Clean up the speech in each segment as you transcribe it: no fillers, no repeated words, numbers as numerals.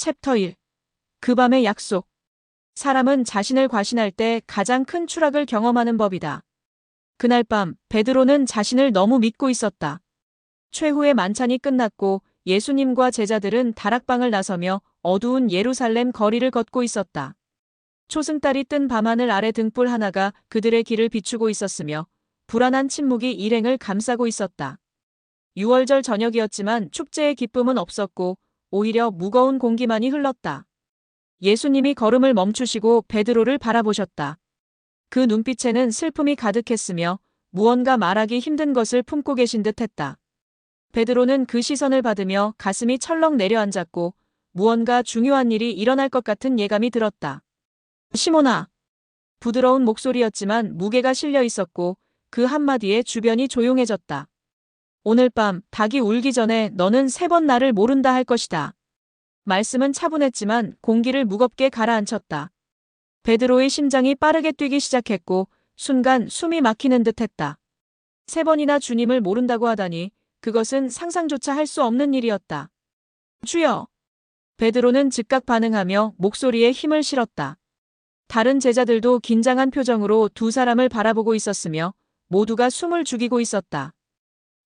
챕터 1. 그 밤의 약속. 사람은 자신을 과신할 때 가장 큰 추락을 경험하는 법이다. 그날 밤 베드로는 자신을 너무 믿고 있었다. 최후의 만찬이 끝났고 예수님과 제자들은 다락방을 나서며 어두운 예루살렘 거리를 걷고 있었다. 초승달이 뜬 밤하늘 아래 등불 하나가 그들의 길을 비추고 있었으며 불안한 침묵이 일행을 감싸고 있었다. 6월절 저녁이었지만 축제의 기쁨은 없었고 오히려 무거운 공기만이 흘렀다. 예수님이 걸음을 멈추시고 베드로를 바라보셨다. 그 눈빛에는 슬픔이 가득했으며 무언가 말하기 힘든 것을 품고 계신 듯 했다. 베드로는 그 시선을 받으며 가슴이 철렁 내려앉았고 무언가 중요한 일이 일어날 것 같은 예감이 들었다. 시몬아. 부드러운 목소리였지만 무게가 실려 있었고 그 한마디에 주변이 조용해졌다. 오늘 밤 닭이 울기 전에 너는 3번 나를 모른다 할 것이다. 말씀은 차분했지만 공기를 무겁게 가라앉혔다. 베드로의 심장이 빠르게 뛰기 시작했고 순간 숨이 막히는 듯 했다. 3번이나 주님을 모른다고 하다니 그것은 상상조차 할 수 없는 일이었다. 주여! 베드로는 즉각 반응하며 목소리에 힘을 실었다. 다른 제자들도 긴장한 표정으로 두 사람을 바라보고 있었으며 모두가 숨을 죽이고 있었다.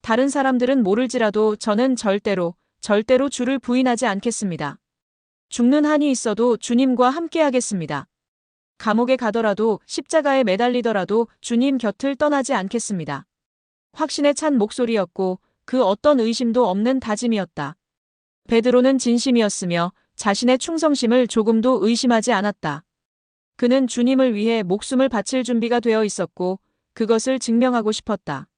다른 사람들은 모를지라도 저는 절대로 주를 부인하지 않겠습니다. 죽는 한이 있어도 주님과 함께 하겠습니다. 감옥에 가더라도 십자가에 매달리더라도 주님 곁을 떠나지 않겠습니다. 확신에 찬 목소리였고 그 어떤 의심도 없는 다짐이었다. 베드로는 진심이었으며 자신의 충성심을 조금도 의심하지 않았다. 그는 주님을 위해 목숨을 바칠 준비가 되어 있었고 그것을 증명하고 싶었다.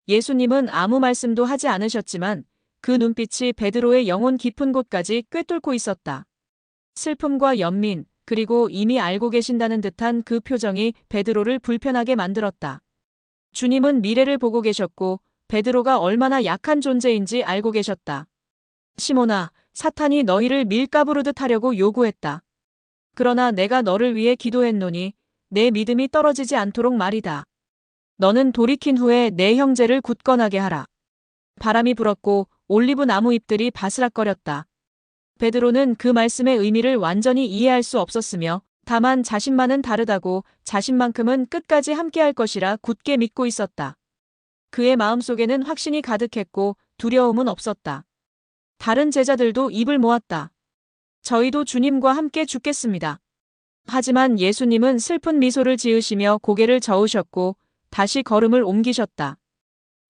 예수님은 아무 말씀도 하지 않으셨지만 그 눈빛이 베드로의 영혼 깊은 곳까지 꿰뚫고 있었다. 슬픔과 연민, 그리고 이미 알고 계신다는 듯한 그 표정이 베드로를 불편하게 만들었다. 주님은 미래를 보고 계셨고 베드로가 얼마나 약한 존재인지 알고 계셨다. 시몬아, 사탄이 너희를 밀가부르듯 하려고 요구했다. 그러나 내가 너를 위해 기도했노니 내 믿음이 떨어지지 않도록 말이다. 너는 돌이킨 후에 내 형제를 굳건하게 하라. 바람이 불었고 올리브 나무 잎들이 바스락거렸다. 베드로는 그 말씀의 의미를 완전히 이해할 수 없었으며 다만 자신만은 다르다고 자신만큼은 끝까지 함께할 것이라 굳게 믿고 있었다. 그의 마음속에는 확신이 가득했고 두려움은 없었다. 다른 제자들도 입을 모았다. 저희도 주님과 함께 죽겠습니다. 하지만 예수님은 슬픈 미소를 지으시며 고개를 저으셨고 다시 걸음을 옮기셨다.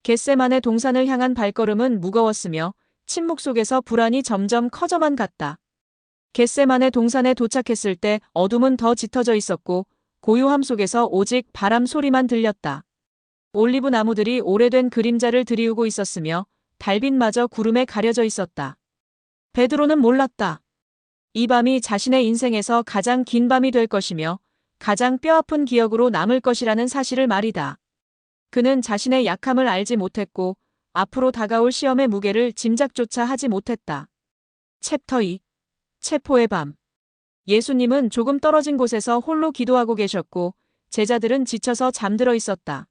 겟세마네 동산을 향한 발걸음은 무거웠으며 침묵 속에서 불안이 점점 커져만 갔다. 겟세마네 동산에 도착했을 때 어둠은 더 짙어져 있었고 고요함 속에서 오직 바람 소리만 들렸다. 올리브 나무들이 오래된 그림자를 드리우고 있었으며 달빛마저 구름에 가려져 있었다. 베드로는 몰랐다. 이 밤이 자신의 인생에서 가장 긴 밤이 될 것이며 가장 뼈아픈 기억으로 남을 것이라는 사실을 말이다. 그는 자신의 약함을 알지 못했고 앞으로 다가올 시험의 무게를 짐작조차 하지 못했다. 챕터 2. 체포의 밤. 예수님은 조금 떨어진 곳에서 홀로 기도하고 계셨고 제자들은 지쳐서 잠들어 있었다.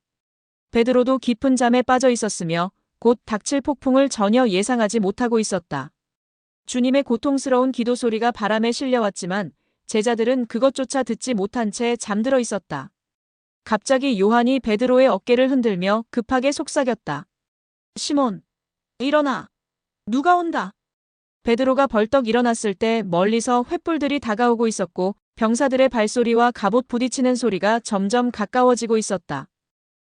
베드로도 깊은 잠에 빠져 있었으며 곧 닥칠 폭풍을 전혀 예상하지 못하고 있었다. 주님의 고통스러운 기도 소리가 바람에 실려왔지만 제자들은 그것조차 듣지 못한 채 잠들어 있었다. 갑자기 요한이 베드로의 어깨를 흔들며 급하게 속삭였다. 시몬, 일어나. 누가 온다. 베드로가 벌떡 일어났을 때 멀리서 횃불들이 다가오고 있었고 병사들의 발소리와 갑옷 부딪히는 소리가 점점 가까워지고 있었다.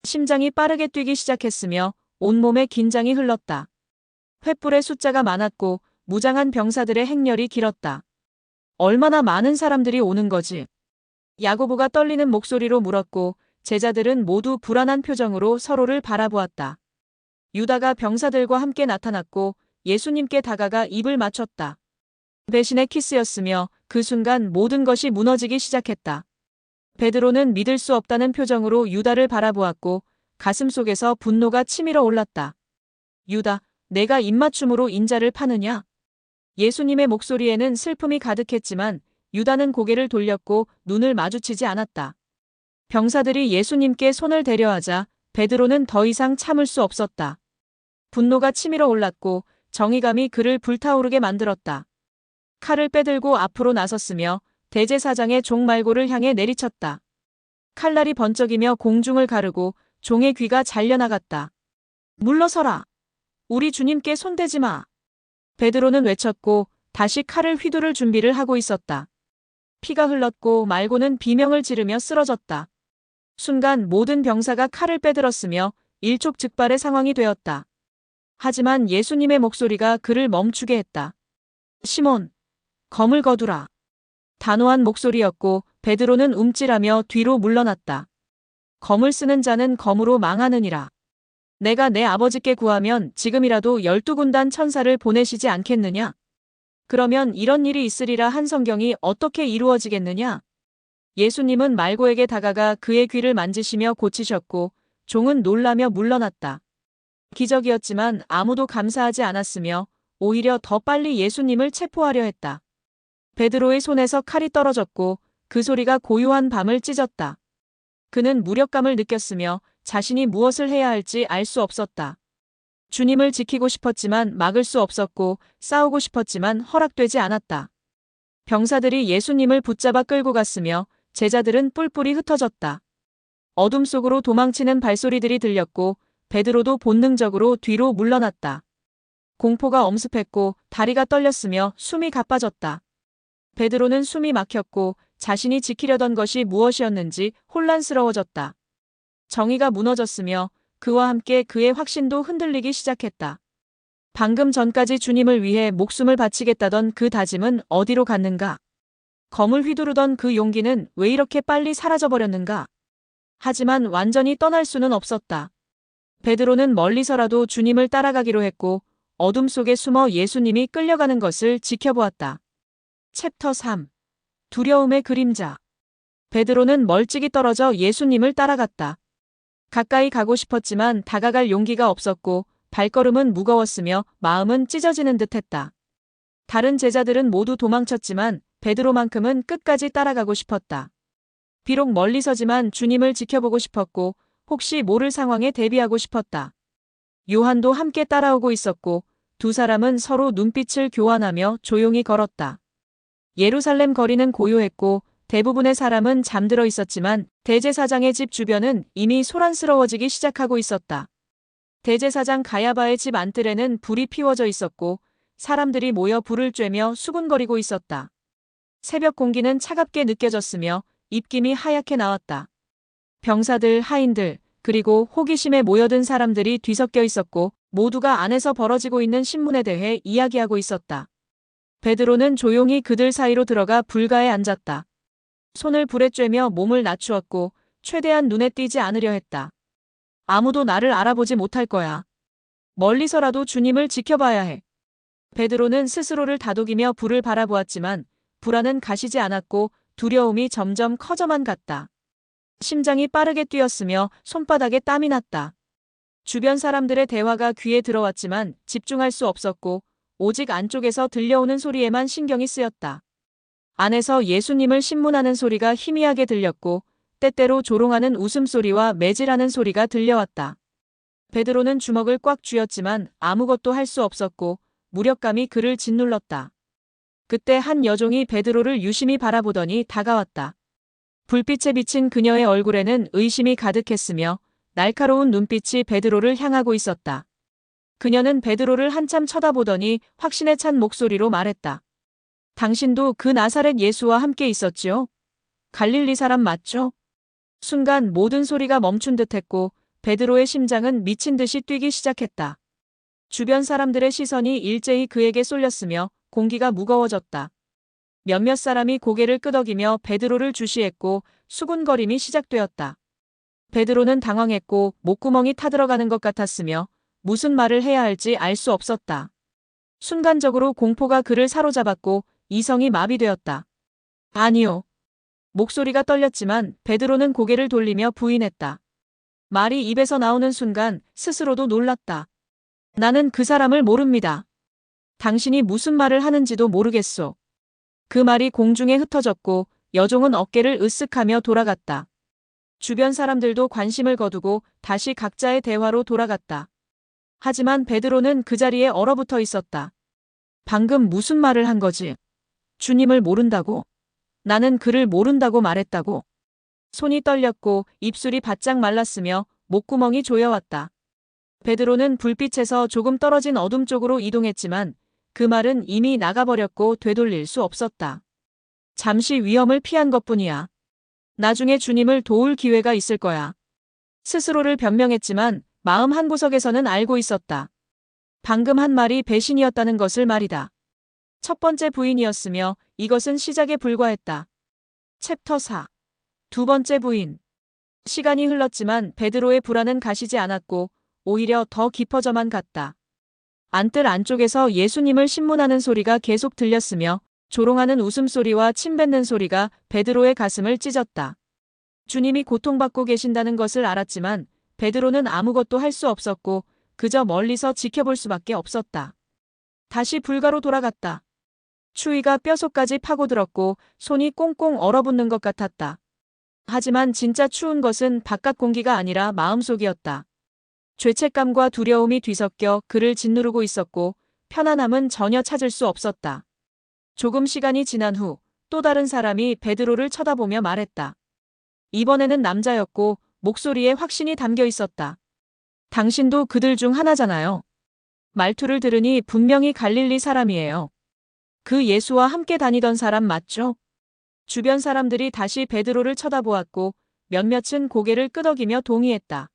심장이 빠르게 뛰기 시작했으며 온몸에 긴장이 흘렀다. 횃불의 숫자가 많았고 무장한 병사들의 행렬이 길었다. 얼마나 많은 사람들이 오는 거지? 야고보가 떨리는 목소리로 물었고 제자들은 모두 불안한 표정으로 서로를 바라보았다. 유다가 병사들과 함께 나타났고 예수님께 다가가 입을 맞췄다. 배신의 키스였으며 그 순간 모든 것이 무너지기 시작했다. 베드로는 믿을 수 없다는 표정으로 유다를 바라보았고 가슴속에서 분노가 치밀어 올랐다. 유다, 내가 입맞춤으로 인자를 파느냐? 예수님의 목소리에는 슬픔이 가득했지만 유다는 고개를 돌렸고 눈을 마주치지 않았다. 병사들이 예수님께 손을 대려하자 베드로는 더 이상 참을 수 없었다. 분노가 치밀어 올랐고 정의감이 그를 불타오르게 만들었다. 칼을 빼들고 앞으로 나섰으며 대제사장의 종 말고를 향해 내리쳤다. 칼날이 번쩍이며 공중을 가르고 종의 귀가 잘려나갔다. 물러서라. 우리 주님께 손대지 마. 베드로는 외쳤고 다시 칼을 휘두를 준비를 하고 있었다. 피가 흘렀고 말고는 비명을 지르며 쓰러졌다. 순간 모든 병사가 칼을 빼들었으며 일촉즉발의 상황이 되었다. 하지만 예수님의 목소리가 그를 멈추게 했다. 시몬, 검을 거두라. 단호한 목소리였고 베드로는 움찔하며 뒤로 물러났다. 검을 쓰는 자는 검으로 망하느니라. 내가 내 아버지께 구하면 지금이라도 12군단 천사를 보내시지 않겠느냐? 그러면 이런 일이 있으리라 한 성경이 어떻게 이루어지겠느냐? 예수님은 말고에게 다가가 그의 귀를 만지시며 고치셨고 종은 놀라며 물러났다. 기적이었지만 아무도 감사하지 않았으며 오히려 더 빨리 예수님을 체포하려 했다. 베드로의 손에서 칼이 떨어졌고 그 소리가 고요한 밤을 찢었다. 그는 무력감을 느꼈으며 자신이 무엇을 해야 할지 알 수 없었다. 주님을 지키고 싶었지만 막을 수 없었고 싸우고 싶었지만 허락되지 않았다. 병사들이 예수님을 붙잡아 끌고 갔으며 제자들은 뿔뿔이 흩어졌다. 어둠 속으로 도망치는 발소리들이 들렸고 베드로도 본능적으로 뒤로 물러났다. 공포가 엄습했고 다리가 떨렸으며 숨이 가빠졌다. 베드로는 숨이 막혔고 자신이 지키려던 것이 무엇이었는지 혼란스러워졌다. 정의가 무너졌으며 그와 함께 그의 확신도 흔들리기 시작했다. 방금 전까지 주님을 위해 목숨을 바치겠다던 그 다짐은 어디로 갔는가? 검을 휘두르던 그 용기는 왜 이렇게 빨리 사라져버렸는가? 하지만 완전히 떠날 수는 없었다. 베드로는 멀리서라도 주님을 따라가기로 했고 어둠 속에 숨어 예수님이 끌려가는 것을 지켜보았다. 챕터 3. 두려움의 그림자. 베드로는 멀찍이 떨어져 예수님을 따라갔다. 가까이 가고 싶었지만 다가갈 용기가 없었고 발걸음은 무거웠으며 마음은 찢어지는 듯했다. 다른 제자들은 모두 도망쳤지만 베드로만큼은 끝까지 따라가고 싶었다. 비록 멀리서지만 주님을 지켜보고 싶었고 혹시 모를 상황에 대비하고 싶었다. 요한도 함께 따라오고 있었고 두 사람은 서로 눈빛을 교환하며 조용히 걸었다. 예루살렘 거리는 고요했고 대부분의 사람은 잠들어 있었지만 대제사장의 집 주변은 이미 소란스러워지기 시작하고 있었다. 대제사장 가야바의 집 안뜰에는 불이 피워져 있었고 사람들이 모여 불을 쬐며 수군거리고 있었다. 새벽 공기는 차갑게 느껴졌으며 입김이 하얗게 나왔다. 병사들, 하인들, 그리고 호기심에 모여든 사람들이 뒤섞여 있었고 모두가 안에서 벌어지고 있는 신문에 대해 이야기하고 있었다. 베드로는 조용히 그들 사이로 들어가 불가에 앉았다. 손을 불에 쬐며 몸을 낮추었고 최대한 눈에 띄지 않으려 했다. 아무도 나를 알아보지 못할 거야. 멀리서라도 주님을 지켜봐야 해. 베드로는 스스로를 다독이며 불을 바라보았지만 불안은 가시지 않았고 두려움이 점점 커져만 갔다. 심장이 빠르게 뛰었으며 손바닥에 땀이 났다. 주변 사람들의 대화가 귀에 들어왔지만 집중할 수 없었고 오직 안쪽에서 들려오는 소리에만 신경이 쓰였다. 안에서 예수님을 신문하는 소리가 희미하게 들렸고 때때로 조롱하는 웃음소리와 매질하는 소리가 들려왔다. 베드로는 주먹을 꽉 쥐었지만 아무것도 할 수 없었고 무력감이 그를 짓눌렀다. 그때 한 여종이 베드로를 유심히 바라보더니 다가왔다. 불빛에 비친 그녀의 얼굴에는 의심이 가득했으며 날카로운 눈빛이 베드로를 향하고 있었다. 그녀는 베드로를 한참 쳐다보더니 확신에 찬 목소리로 말했다. 당신도 그 나사렛 예수와 함께 있었지요? 갈릴리 사람 맞죠? 순간 모든 소리가 멈춘 듯했고 베드로의 심장은 미친 듯이 뛰기 시작했다. 주변 사람들의 시선이 일제히 그에게 쏠렸으며 공기가 무거워졌다. 몇몇 사람이 고개를 끄덕이며 베드로를 주시했고 수군거림이 시작되었다. 베드로는 당황했고 목구멍이 타들어가는 것 같았으며 무슨 말을 해야 할지 알 수 없었다. 순간적으로 공포가 그를 사로잡았고 이성이 마비되었다. 아니요. 목소리가 떨렸지만 베드로는 고개를 돌리며 부인했다. 말이 입에서 나오는 순간 스스로도 놀랐다. 나는 그 사람을 모릅니다. 당신이 무슨 말을 하는지도 모르겠소. 그 말이 공중에 흩어졌고 여종은 어깨를 으쓱하며 돌아갔다. 주변 사람들도 관심을 거두고 다시 각자의 대화로 돌아갔다. 하지만 베드로는 그 자리에 얼어붙어 있었다. 방금 무슨 말을 한 거지? 주님을 모른다고? 나는 그를 모른다고 말했다고. 손이 떨렸고 입술이 바짝 말랐으며 목구멍이 조여왔다. 베드로는 불빛에서 조금 떨어진 어둠 쪽으로 이동했지만 그 말은 이미 나가버렸고 되돌릴 수 없었다. 잠시 위험을 피한 것뿐이야. 나중에 주님을 도울 기회가 있을 거야. 스스로를 변명했지만 마음 한구석에서는 알고 있었다. 방금 한 말이 배신이었다는 것을 말이다. 첫 번째 부인이었으며 이것은 시작에 불과했다. 챕터 4. 두 번째 부인. 시간이 흘렀지만 베드로의 불안은 가시지 않았고 오히려 더 깊어져만 갔다. 안뜰 안쪽에서 예수님을 신문하는 소리가 계속 들렸으며 조롱하는 웃음소리와 침 뱉는 소리가 베드로의 가슴을 찢었다. 주님이 고통받고 계신다는 것을 알았지만 베드로는 아무것도 할 수 없었고 그저 멀리서 지켜볼 수밖에 없었다. 다시 불가로 돌아갔다. 추위가 뼛속까지 파고들었고 손이 꽁꽁 얼어붙는 것 같았다. 하지만 진짜 추운 것은 바깥 공기가 아니라 마음속이었다. 죄책감과 두려움이 뒤섞여 그를 짓누르고 있었고 편안함은 전혀 찾을 수 없었다. 조금 시간이 지난 후 또 다른 사람이 베드로를 쳐다보며 말했다. 이번에는 남자였고 목소리에 확신이 담겨 있었다. 당신도 그들 중 하나잖아요. 말투를 들으니 분명히 갈릴리 사람이에요. 그 예수와 함께 다니던 사람 맞죠? 주변 사람들이 다시 베드로를 쳐다보았고 몇몇은 고개를 끄덕이며 동의했다.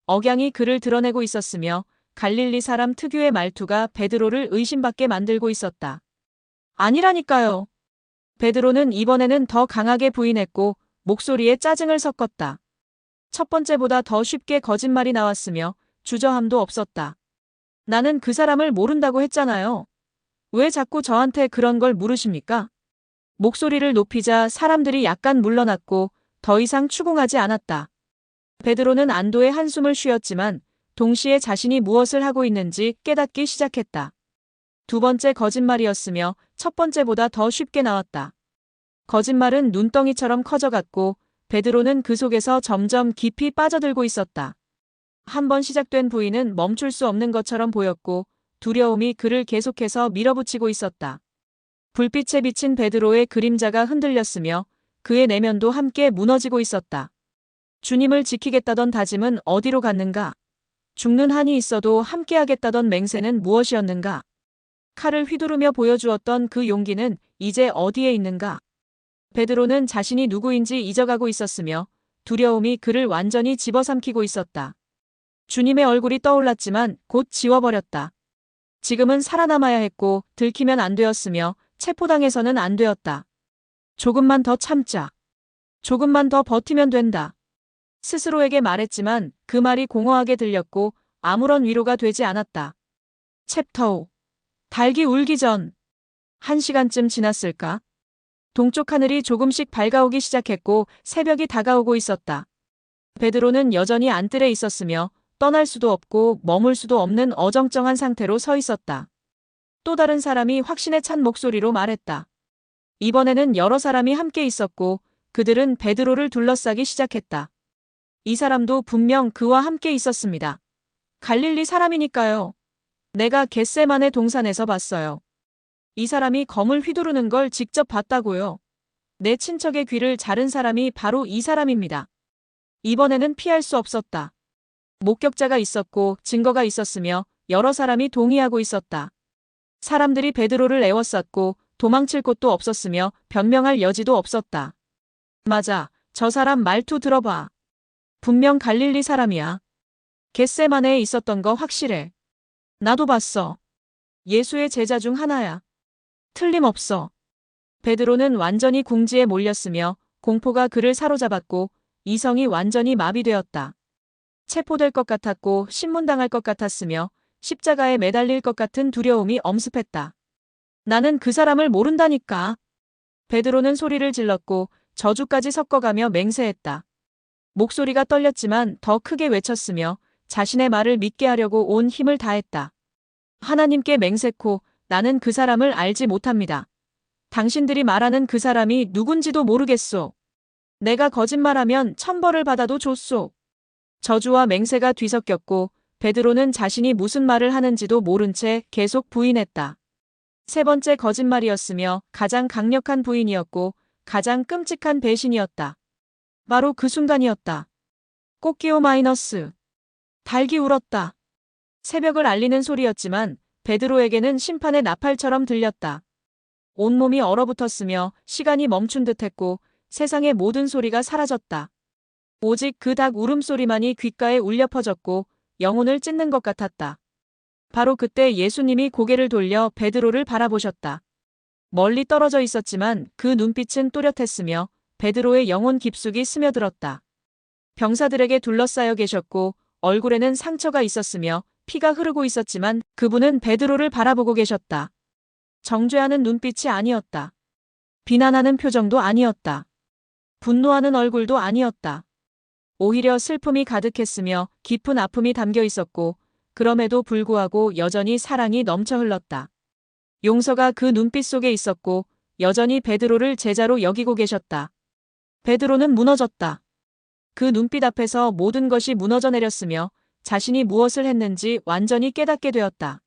억양이 그를 드러내고 있었으며 갈릴리 사람 특유의 말투가 베드로를 의심받게 만들고 있었다. 아니라니까요. 베드로는 이번에는 더 강하게 부인했고 목소리에 짜증을 섞었다. 첫 번째보다 더 쉽게 거짓말이 나왔으며 주저함도 없었다. 나는 그 사람을 모른다고 했잖아요. 왜 자꾸 저한테 그런 걸 물으십니까? 목소리를 높이자 사람들이 약간 물러났고 더 이상 추궁하지 않았다. 베드로는 안도의 한숨을 쉬었지만 동시에 자신이 무엇을 하고 있는지 깨닫기 시작했다. 두 번째 거짓말이었으며 첫 번째보다 더 쉽게 나왔다. 거짓말은 눈덩이처럼 커져갔고 베드로는 그 속에서 점점 깊이 빠져들고 있었다. 한 번 시작된 부인은 멈출 수 없는 것처럼 보였고 두려움이 그를 계속해서 밀어붙이고 있었다. 불빛에 비친 베드로의 그림자가 흔들렸으며 그의 내면도 함께 무너지고 있었다. 주님을 지키겠다던 다짐은 어디로 갔는가? 죽는 한이 있어도 함께하겠다던 맹세는 무엇이었는가? 칼을 휘두르며 보여주었던 그 용기는 이제 어디에 있는가? 베드로는 자신이 누구인지 잊어가고 있었으며 두려움이 그를 완전히 집어삼키고 있었다. 주님의 얼굴이 떠올랐지만 곧 지워버렸다. 지금은 살아남아야 했고 들키면 안 되었으며 체포당해서는 안 되었다. 조금만 더 참자. 조금만 더 버티면 된다. 스스로에게 말했지만 그 말이 공허하게 들렸고 아무런 위로가 되지 않았다. 챕터 5. 닭이 울기 전. 1시간쯤 지났을까? 동쪽 하늘이 조금씩 밝아오기 시작했고 새벽이 다가오고 있었다. 베드로는 여전히 안뜰에 있었으며 떠날 수도 없고 머물 수도 없는 어정쩡한 상태로 서 있었다. 또 다른 사람이 확신에 찬 목소리로 말했다. 이번에는 여러 사람이 함께 있었고 그들은 베드로를 둘러싸기 시작했다. 이 사람도 분명 그와 함께 있었습니다. 갈릴리 사람이니까요. 내가 겟세마네 동산에서 봤어요. 이 사람이 검을 휘두르는 걸 직접 봤다고요. 내 친척의 귀를 자른 사람이 바로 이 사람입니다. 이번에는 피할 수 없었다. 목격자가 있었고 증거가 있었으며 여러 사람이 동의하고 있었다. 사람들이 베드로를 애워쌌고 도망칠 곳도 없었으며 변명할 여지도 없었다. 맞아, 저 사람 말투 들어봐. 분명 갈릴리 사람이야. 겟세마네에 있었던 거 확실해. 나도 봤어. 예수의 제자 중 하나야. 틀림없어. 베드로는 완전히 궁지에 몰렸으며 공포가 그를 사로잡았고 이성이 완전히 마비되었다. 체포될 것 같았고 신문당할 것 같았으며 십자가에 매달릴 것 같은 두려움이 엄습했다. 나는 그 사람을 모른다니까. 베드로는 소리를 질렀고 저주까지 섞어가며 맹세했다. 목소리가 떨렸지만 더 크게 외쳤으며 자신의 말을 믿게 하려고 온 힘을 다했다. 하나님께 맹세코 나는 그 사람을 알지 못합니다. 당신들이 말하는 그 사람이 누군지도 모르겠소. 내가 거짓말하면 천벌을 받아도 좋소. 저주와 맹세가 뒤섞였고 베드로는 자신이 무슨 말을 하는지도 모른 채 계속 부인했다. 세 번째 거짓말이었으며 가장 강력한 부인이었고 가장 끔찍한 배신이었다. 바로 그 순간이었다. 꽃기호 마이너스. 닭이 울었다. 새벽을 알리는 소리였지만 베드로에게는 심판의 나팔처럼 들렸다. 온몸이 얼어붙었으며 시간이 멈춘 듯했고 세상의 모든 소리가 사라졌다. 오직 그 닭 울음소리만이 귓가에 울려 퍼졌고 영혼을 찢는 것 같았다. 바로 그때 예수님이 고개를 돌려 베드로를 바라보셨다. 멀리 떨어져 있었지만 그 눈빛은 또렷했으며 베드로의 영혼 깊숙이 스며들었다. 병사들에게 둘러싸여 계셨고 얼굴에는 상처가 있었으며 피가 흐르고 있었지만 그분은 베드로를 바라보고 계셨다. 정죄하는 눈빛이 아니었다. 비난하는 표정도 아니었다. 분노하는 얼굴도 아니었다. 오히려 슬픔이 가득했으며 깊은 아픔이 담겨 있었고 그럼에도 불구하고 여전히 사랑이 넘쳐 흘렀다. 용서가 그 눈빛 속에 있었고 여전히 베드로를 제자로 여기고 계셨다. 베드로는 무너졌다. 그 눈빛 앞에서 모든 것이 무너져 내렸으며 자신이 무엇을 했는지 완전히 깨닫게 되었다.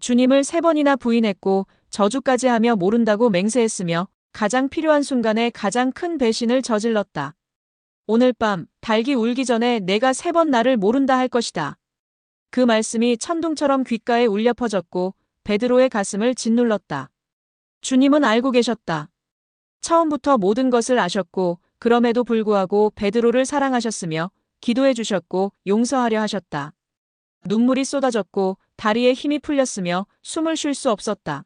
주님을 3번이나 부인했고 저주까지 하며 모른다고 맹세했으며 가장 필요한 순간에 가장 큰 배신을 저질렀다. 오늘 밤 닭이 울기 전에 내가 3번 나를 모른다 할 것이다. 그 말씀이 천둥처럼 귓가에 울려 퍼졌고 베드로의 가슴을 짓눌렀다. 주님은 알고 계셨다. 처음부터 모든 것을 아셨고 그럼에도 불구하고 베드로를 사랑하셨으며 기도해 주셨고 용서하려 하셨다. 눈물이 쏟아졌고 다리에 힘이 풀렸으며 숨을 쉴 수 없었다.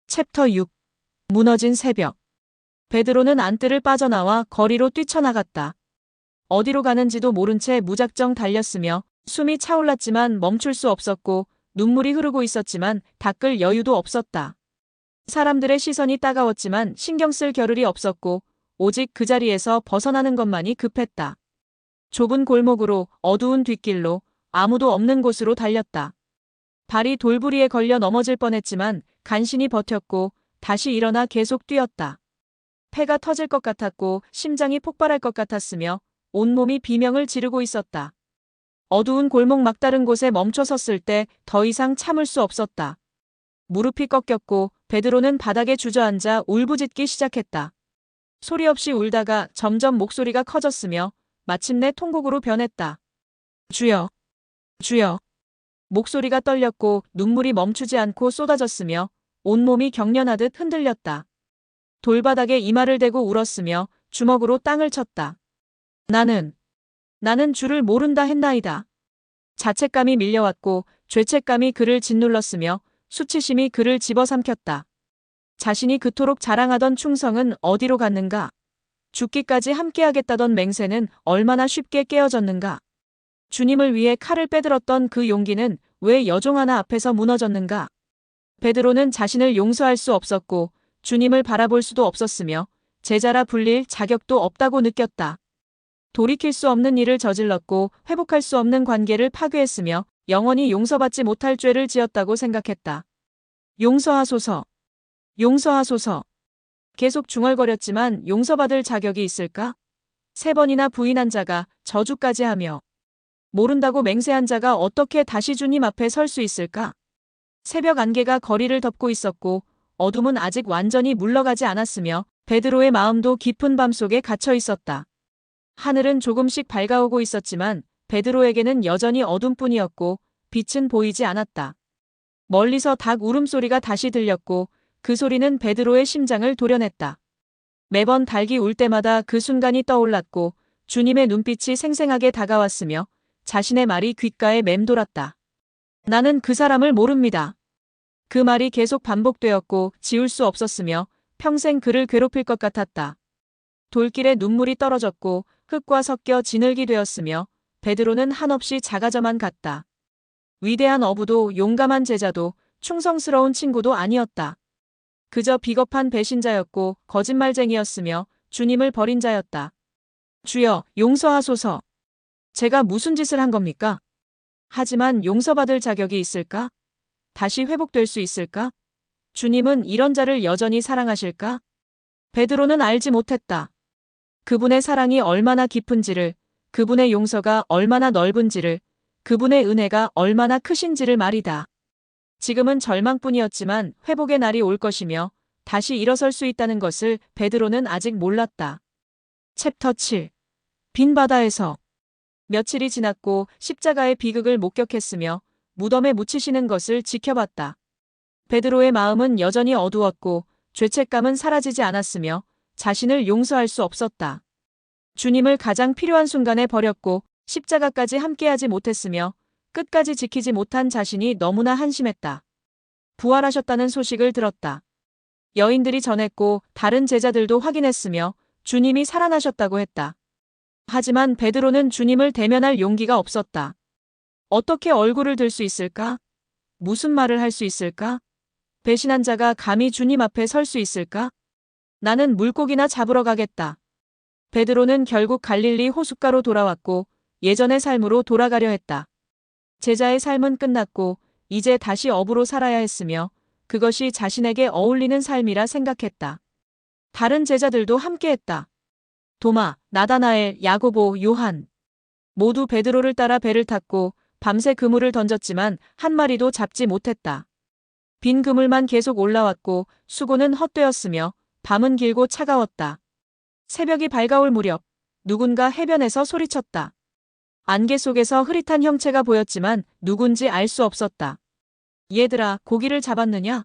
챕터 6. 무너진 새벽. 베드로는 안뜰을 빠져나와 거리로 뛰쳐나갔다. 어디로 가는지도 모른 채 무작정 달렸으며 숨이 차올랐지만 멈출 수 없었고 눈물이 흐르고 있었지만 닦을 여유도 없었다. 사람들의 시선이 따가웠지만 신경 쓸 겨를이 없었고 오직 그 자리에서 벗어나는 것만이 급했다. 좁은 골목으로 어두운 뒷길로 아무도 없는 곳으로 달렸다. 발이 돌부리에 걸려 넘어질 뻔했지만 간신히 버텼고 다시 일어나 계속 뛰었다. 폐가 터질 것 같았고 심장이 폭발할 것 같았으며 온몸이 비명을 지르고 있었다. 어두운 골목 막다른 곳에 멈춰 섰을 때 더 이상 참을 수 없었다. 무릎이 꺾였고 베드로는 바닥에 주저앉아 울부짖기 시작했다. 소리 없이 울다가 점점 목소리가 커졌으며 마침내 통곡으로 변했다. 주여, 주여. 목소리가 떨렸고 눈물이 멈추지 않고 쏟아졌으며 온몸이 경련하듯 흔들렸다. 돌바닥에 이마를 대고 울었으며 주먹으로 땅을 쳤다. 나는 주를 모른다 했나이다. 자책감이 밀려왔고 죄책감이 그를 짓눌렀으며 수치심이 그를 집어삼켰다. 자신이 그토록 자랑하던 충성은 어디로 갔는가? 죽기까지 함께하겠다던 맹세는 얼마나 쉽게 깨어졌는가? 주님을 위해 칼을 빼들었던 그 용기는 왜 여종 하나 앞에서 무너졌는가? 베드로는 자신을 용서할 수 없었고 주님을 바라볼 수도 없었으며 제자라 불릴 자격도 없다고 느꼈다. 돌이킬 수 없는 일을 저질렀고 회복할 수 없는 관계를 파괴했으며 영원히 용서받지 못할 죄를 지었다고 생각했다. 용서하소서. 용서하소서. 계속 중얼거렸지만 용서받을 자격이 있을까? 3번이나 부인한 자가 저주까지 하며 모른다고 맹세한 자가 어떻게 다시 주님 앞에 설 수 있을까? 새벽 안개가 거리를 덮고 있었고 어둠은 아직 완전히 물러가지 않았으며 베드로의 마음도 깊은 밤 속에 갇혀 있었다. 하늘은 조금씩 밝아오고 있었지만 베드로에게는 여전히 어둠뿐이었고 빛은 보이지 않았다. 멀리서 닭 울음소리가 다시 들렸고 그 소리는 베드로의 심장을 도려냈다. 매번 닭이 울 때마다 그 순간이 떠올랐고 주님의 눈빛이 생생하게 다가왔으며 자신의 말이 귓가에 맴돌았다. 나는 그 사람을 모릅니다. 그 말이 계속 반복되었고 지울 수 없었으며 평생 그를 괴롭힐 것 같았다. 돌길에 눈물이 떨어졌고 흙과 섞여 진흙이 되었으며 베드로는 한없이 작아져만 갔다. 위대한 어부도 용감한 제자도 충성스러운 친구도 아니었다. 그저 비겁한 배신자였고 거짓말쟁이였으며 주님을 버린 자였다. 주여, 용서하소서. 제가 무슨 짓을 한 겁니까? 하지만 용서받을 자격이 있을까? 다시 회복될 수 있을까? 주님은 이런 자를 여전히 사랑하실까? 베드로는 알지 못했다. 그분의 사랑이 얼마나 깊은지를, 그분의 용서가 얼마나 넓은지를, 그분의 은혜가 얼마나 크신지를 말이다. 지금은 절망뿐이었지만 회복의 날이 올 것이며 다시 일어설 수 있다는 것을 베드로는 아직 몰랐다. 챕터 7. 빈 바다에서 며칠이 지났고 십자가의 비극을 목격했으며 무덤에 묻히시는 것을 지켜봤다. 베드로의 마음은 여전히 어두웠고 죄책감은 사라지지 않았으며 자신을 용서할 수 없었다. 주님을 가장 필요한 순간에 버렸고 십자가까지 함께하지 못했으며 끝까지 지키지 못한 자신이 너무나 한심했다. 부활하셨다는 소식을 들었다. 여인들이 전했고 다른 제자들도 확인했으며 주님이 살아나셨다고 했다. 하지만 베드로는 주님을 대면할 용기가 없었다. 어떻게 얼굴을 들 수 있을까? 무슨 말을 할 수 있을까? 배신한 자가 감히 주님 앞에 설 수 있을까? 나는 물고기나 잡으러 가겠다. 베드로는 결국 갈릴리 호숫가로 돌아왔고 예전의 삶으로 돌아가려 했다. 제자의 삶은 끝났고 이제 다시 어부로 살아야 했으며 그것이 자신에게 어울리는 삶이라 생각했다. 다른 제자들도 함께했다. 도마, 나다나엘, 야고보, 요한. 모두 베드로를 따라 배를 탔고 밤새 그물을 던졌지만 한 마리도 잡지 못했다. 빈 그물만 계속 올라왔고 수고는 헛되었으며 밤은 길고 차가웠다. 새벽이 밝아올 무렵 누군가 해변에서 소리쳤다. 안개 속에서 흐릿한 형체가 보였지만 누군지 알 수 없었다. 얘들아, 고기를 잡았느냐?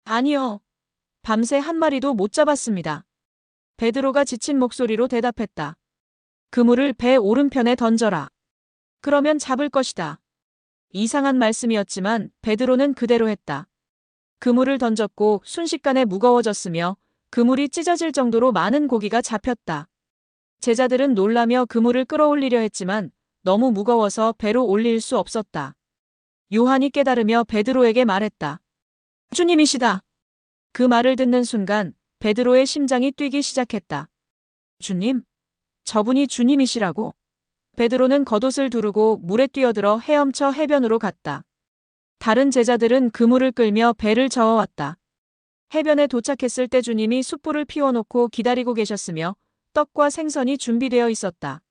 아니요. 밤새 한 마리도 못 잡았습니다. 베드로가 지친 목소리로 대답했다. 그물을 배 오른편에 던져라. 그러면 잡을 것이다. 이상한 말씀이었지만 베드로는 그대로 했다. 그물을 던졌고 순식간에 무거워졌으며 그물이 찢어질 정도로 많은 고기가 잡혔다. 제자들은 놀라며 그물을 끌어올리려 했지만 너무 무거워서 배로 올릴 수 없었다. 요한이 깨달으며 베드로에게 말했다. 주님이시다. 그 말을 듣는 순간 베드로의 심장이 뛰기 시작했다. 주님? 저분이 주님이시라고? 베드로는 겉옷을 두르고 물에 뛰어들어 헤엄쳐 해변으로 갔다. 다른 제자들은 그물을 끌며 배를 저어왔다. 해변에 도착했을 때 주님이 숯불을 피워놓고 기다리고 계셨으며 떡과 생선이 준비되어 있었다.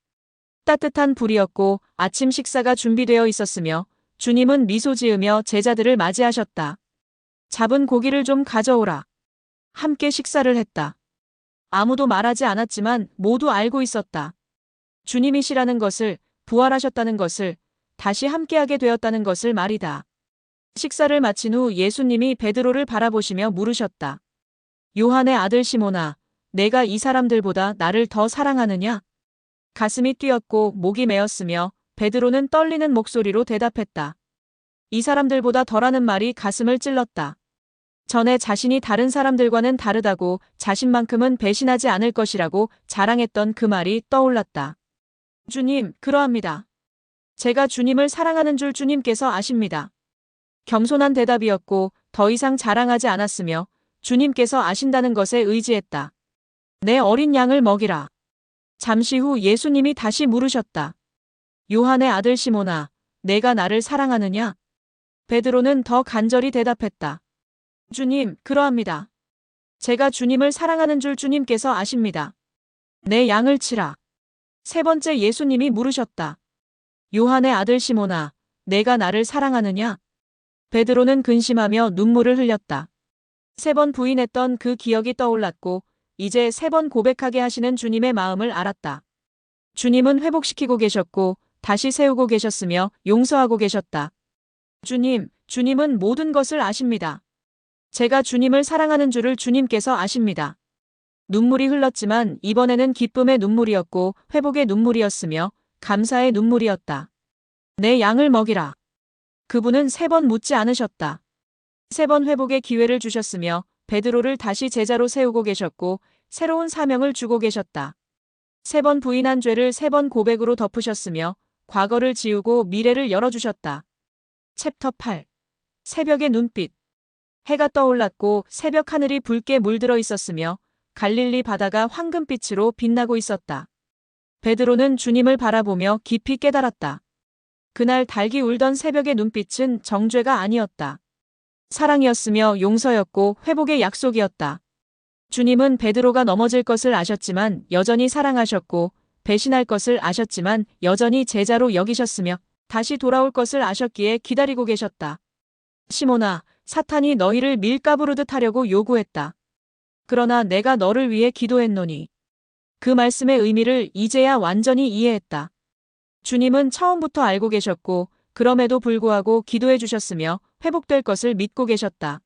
따뜻한 불이었고 아침 식사가 준비되어 있었으며 주님은 미소 지으며 제자들을 맞이하셨다. 잡은 고기를 좀 가져오라. 함께 식사를 했다. 아무도 말하지 않았지만 모두 알고 있었다. 주님이시라는 것을, 부활하셨다는 것을, 다시 함께하게 되었다는 것을 말이다. 식사를 마친 후 예수님이 베드로를 바라보시며 물으셨다. 요한의 아들 시몬아, 내가 이 사람들보다 나를 더 사랑하느냐? 가슴이 뛰었고 목이 메었으며 베드로는 떨리는 목소리로 대답했다. 이 사람들보다 덜하는 말이 가슴을 찔렀다. 전에 자신이 다른 사람들과는 다르다고 자신만큼은 배신하지 않을 것이라고 자랑했던 그 말이 떠올랐다. 주님, 그러합니다. 제가 주님을 사랑하는 줄 주님께서 아십니다. 겸손한 대답이었고 더 이상 자랑하지 않았으며 주님께서 아신다는 것에 의지했다. 내 어린 양을 먹이라. 잠시 후 예수님이 다시 물으셨다. 요한의 아들 시몬아, 내가 나를 사랑하느냐? 베드로는 더 간절히 대답했다. 주님, 그러합니다. 제가 주님을 사랑하는 줄 주님께서 아십니다. 내 양을 치라. 세 번째 예수님이 물으셨다. 요한의 아들 시몬아, 내가 나를 사랑하느냐? 베드로는 근심하며 눈물을 흘렸다. 3번 부인했던 그 기억이 떠올랐고 이제 3번 고백하게 하시는 주님의 마음을 알았다. 주님은 회복시키고 계셨고 다시 세우고 계셨으며 용서하고 계셨다. 주님은 모든 것을 아십니다. 제가 주님을 사랑하는 줄을 주님께서 아십니다. 눈물이 흘렀지만 이번에는 기쁨의 눈물이었고 회복의 눈물이었으며 감사의 눈물이었다. 내 양을 먹이라. 그분은 3번 묻지 않으셨다. 3번 회복의 기회를 주셨으며 베드로를 다시 제자로 세우고 계셨고 새로운 사명을 주고 계셨다. 3번 부인한 죄를 3번 고백으로 덮으셨으며 과거를 지우고 미래를 열어주셨다. 챕터 8. 새벽의 눈빛. 해가 떠올랐고 새벽 하늘이 붉게 물들어 있었으며 갈릴리 바다가 황금빛으로 빛나고 있었다. 베드로는 주님을 바라보며 깊이 깨달았다. 그날 닭이 울던 새벽의 눈빛은 정죄가 아니었다. 사랑이었으며 용서였고 회복의 약속이었다. 주님은 베드로가 넘어질 것을 아셨지만 여전히 사랑하셨고 배신할 것을 아셨지만 여전히 제자로 여기셨으며 다시 돌아올 것을 아셨기에 기다리고 계셨다. 시몬아, 사탄이 너희를 밀가부르듯 하려고 요구했다. 그러나 내가 너를 위해 기도했노니. 그 말씀의 의미를 이제야 완전히 이해했다. 주님은 처음부터 알고 계셨고 그럼에도 불구하고 기도해 주셨으며 회복될 것을 믿고 계셨다.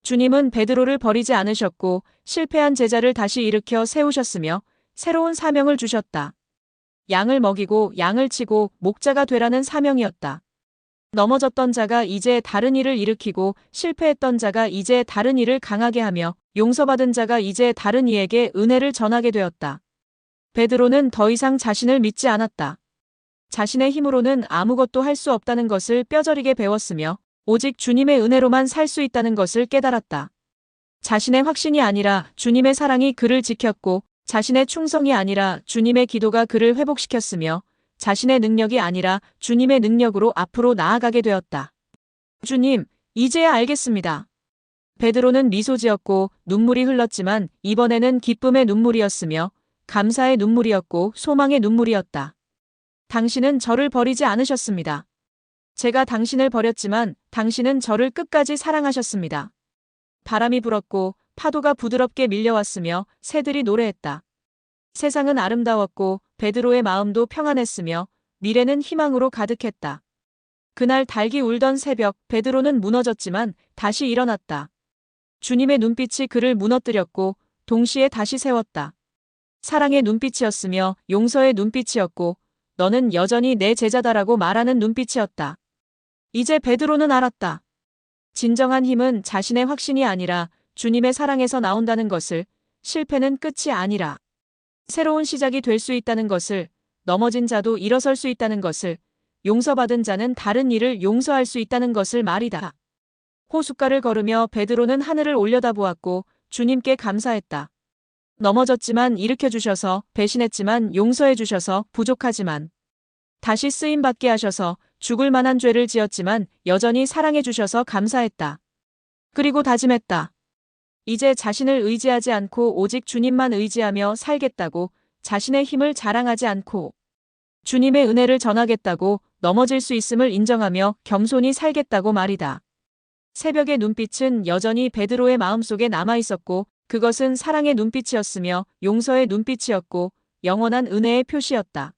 주님은 베드로를 버리지 않으셨고 실패한 제자를 다시 일으켜 세우셨으며 새로운 사명을 주셨다. 양을 먹이고 양을 치고 목자가 되라는 사명이었다. 넘어졌던 자가 이제 다른 일을 일으키고 실패했던 자가 이제 다른 일을 강하게 하며 용서받은 자가 이제 다른 이에게 은혜를 전하게 되었다. 베드로는 더 이상 자신을 믿지 않았다. 자신의 힘으로는 아무것도 할 수 없다는 것을 뼈저리게 배웠으며 오직 주님의 은혜로만 살 수 있다는 것을 깨달았다. 자신의 확신이 아니라 주님의 사랑이 그를 지켰고 자신의 충성이 아니라 주님의 기도가 그를 회복시켰으며 자신의 능력이 아니라 주님의 능력으로 앞으로 나아가게 되었다. 주님, 이제야 알겠습니다. 베드로는 미소 지었고 눈물이 흘렀지만 이번에는 기쁨의 눈물이었으며 감사의 눈물이었고 소망의 눈물이었다. 당신은 저를 버리지 않으셨습니다. 제가 당신을 버렸지만 당신은 저를 끝까지 사랑하셨습니다. 바람이 불었고 파도가 부드럽게 밀려왔으며 새들이 노래했다. 세상은 아름다웠고 베드로의 마음도 평안했으며 미래는 희망으로 가득했다. 그날 닭이 울던 새벽 베드로는 무너졌지만 다시 일어났다. 주님의 눈빛이 그를 무너뜨렸고 동시에 다시 세웠다. 사랑의 눈빛이었으며 용서의 눈빛이었고 너는 여전히 내 제자다라고 말하는 눈빛이었다. 이제 베드로는 알았다. 진정한 힘은 자신의 확신이 아니라 주님의 사랑에서 나온다는 것을, 실패는 끝이 아니라 새로운 시작이 될 수 있다는 것을, 넘어진 자도 일어설 수 있다는 것을, 용서받은 자는 다른 일을 용서할 수 있다는 것을 말이다. 호숫가를 걸으며 베드로는 하늘을 올려다보았고 주님께 감사했다. 넘어졌지만 일으켜주셔서, 배신했지만 용서해주셔서, 부족하지만 다시 쓰임받게 하셔서, 죽을 만한 죄를 지었지만 여전히 사랑해주셔서 감사했다. 그리고 다짐했다. 이제 자신을 의지하지 않고 오직 주님만 의지하며 살겠다고, 자신의 힘을 자랑하지 않고 주님의 은혜를 전하겠다고, 넘어질 수 있음을 인정하며 겸손히 살겠다고 말이다. 새벽의 눈빛은 여전히 베드로의 마음속에 남아있었고 그것은 사랑의 눈빛이었으며 용서의 눈빛이었고 영원한 은혜의 표시였다.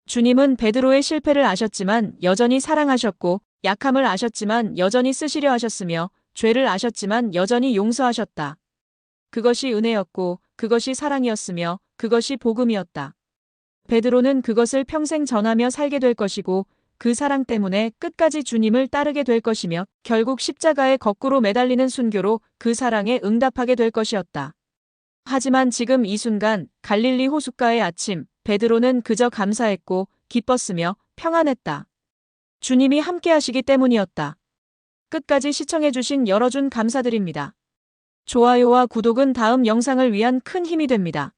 주님은 베드로의 실패를 아셨지만 여전히 사랑하셨고 약함을 아셨지만 여전히 쓰시려 하셨으며 죄를 아셨지만 여전히 용서하셨다. 그것이 은혜였고 그것이 사랑이었으며 그것이 복음이었다. 베드로는 그것을 평생 전하며 살게 될 것이고 그 사랑 때문에 끝까지 주님을 따르게 될 것이며 결국 십자가에 거꾸로 매달리는 순교로 그 사랑에 응답하게 될 것이었다. 하지만 지금 이 순간 갈릴리 호숫가의 아침, 베드로는 그저 감사했고 기뻤으며 평안했다. 주님이 함께 하시기 때문이었다. 끝까지 시청해주신 여러분 감사드립니다. 좋아요와 구독은 다음 영상을 위한 큰 힘이 됩니다.